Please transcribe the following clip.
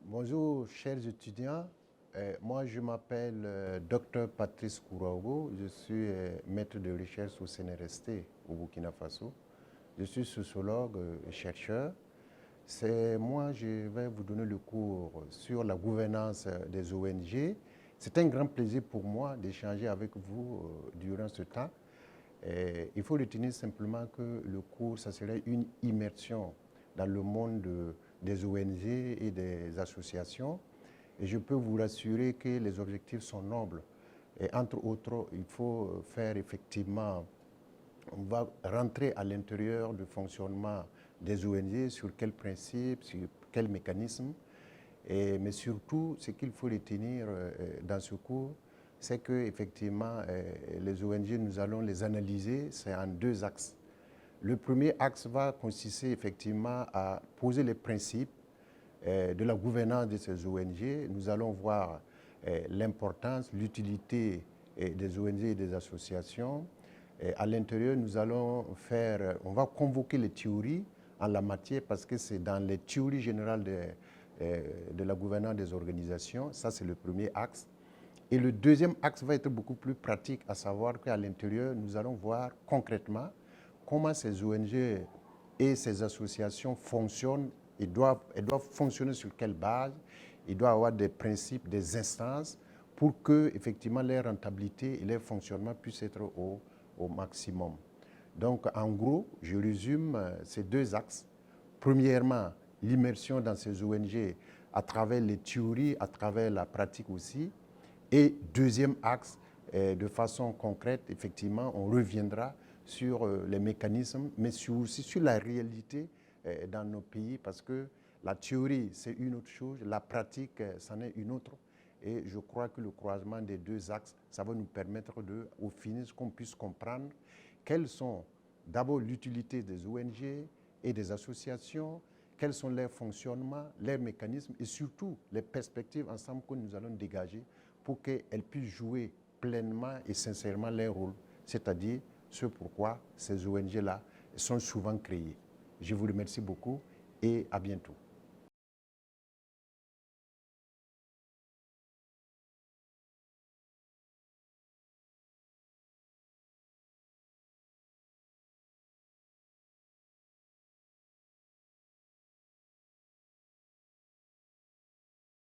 Bonjour, chers étudiants. Moi, je m'appelle Dr Patrice Kouraogo. Je suis maître de recherche au CNRST au Burkina Faso. Je suis sociologue et chercheur. Moi, je vais vous donner le cours sur la gouvernance des ONG. C'est un grand plaisir pour moi d'échanger avec vous durant ce temps. Il faut retenir simplement que le cours, ça serait une immersion dans le monde des ONG et des associations. Et je peux vous rassurer que les objectifs sont nobles. Et entre autres, il faut faire effectivement, on va rentrer à l'intérieur du fonctionnement des ONG, sur quels principes, sur quels mécanismes. Mais surtout, ce qu'il faut retenir dans ce cours, c'est qu'effectivement, les ONG, nous allons les analyser, c'est en deux axes. Le premier axe va consister effectivement à poser les principes de la gouvernance de ces ONG. Nous allons voir l'importance, l'utilité des ONG et des associations. À l'intérieur, on va convoquer les théories en la matière parce que c'est dans les théories générales de la gouvernance des organisations. Ça, c'est le premier axe. Et le deuxième axe va être beaucoup plus pratique, à savoir qu'à l'intérieur, nous allons voir concrètement comment ces ONG et ces associations fonctionnent. Elles doivent fonctionner sur quelle base. Il doit y avoir des principes, des instances pour que effectivement leur rentabilité et leur fonctionnement puissent être au maximum. Donc en gros, je résume ces deux axes. Premièrement, l'immersion dans ces ONG à travers les théories, à travers la pratique aussi. Et deuxième axe, de façon concrète, effectivement, on reviendra sur les mécanismes, mais aussi sur la réalité dans nos pays, parce que la théorie, c'est une autre chose, la pratique, c'en est une autre. Et je crois que le croisement des deux axes, ça va nous permettre au final, qu'on puisse comprendre quelles sont d'abord l'utilité des ONG et des associations, quels sont leurs fonctionnements, leurs mécanismes et surtout les perspectives ensemble que nous allons dégager pour qu'elles puissent jouer pleinement et sincèrement leur rôle, c'est-à-dire ce pourquoi ces ONG-là sont souvent créées. Je vous remercie beaucoup et à bientôt.